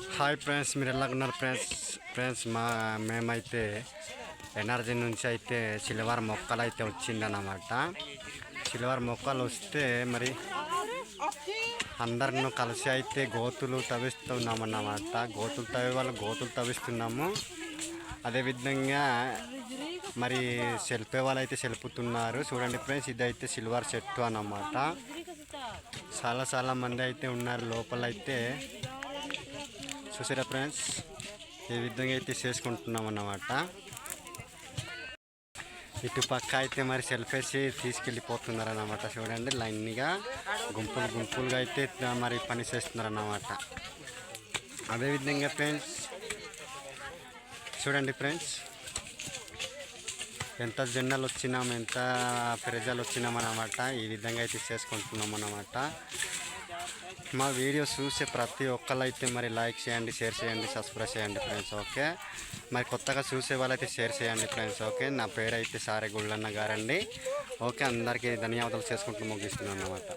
Hi friends, మీరు ఎలాగున్నారు friends మేమైతే energy నుంచి అయితే సిల్వర్ మొక్కలు అయితే వచ్చిందన్నమాట. సిల్వర్ మొక్కలు వస్తే మరి అందరిని కలిసి అయితే గోతులు తవ్విస్తున్నామన్నమాట. గోతులు తవ్వే వాళ్ళు గోతులు తవ్విస్తున్నాము. అదేవిధంగా మరి సెల్పే వాళ్ళు అయితే సెల్పుతున్నారు. చూడండి ఫ్రెండ్స్, ఇదైతే సిల్వర్ చెట్టు అన్నమాట. చాలా మంది అయితే ఉన్నారు లోపల అయితే. చూసారా ఫ్రెండ్స్, ఈ విధంగా అయితే చేసుకుంటున్నాం అన్నమాట. ఇటు పక్క అయితే మరి సెల్ఫేసి తీసుకెళ్ళిపోతున్నారు అన్నమాట. చూడండి, లైన్గా గుంపులుగా అయితే మరి పని చేస్తున్నారు అన్నమాట. అదేవిధంగా ఫ్రెండ్స్ చూడండి ఫ్రెండ్స్, ఎంత జొన్నలు వచ్చినాం, ఎంత ప్రజలు వచ్చినాం అన్నమాట. ఈ విధంగా అయితే చేసుకుంటున్నాం అన్నమాట. మా వీడియో చూసే ప్రతి ఒక్కళ్ళైతే మరి లైక్ చేయండి, షేర్ చేయండి, సబ్స్క్రైబ్ చేయండి ఫ్రెండ్స్. ఓకే, మరి కొత్తగా చూసే వాళ్ళైతే షేర్ చేయండి ఫ్రెండ్స్. ఓకే, నా పేరు అయితే సారే గుళ్ళన్న గారండి. ఓకే, అందరికీ ధన్యవాదాలు చేసుకుంటూ ముగిస్తున్నాను అన్నమాట.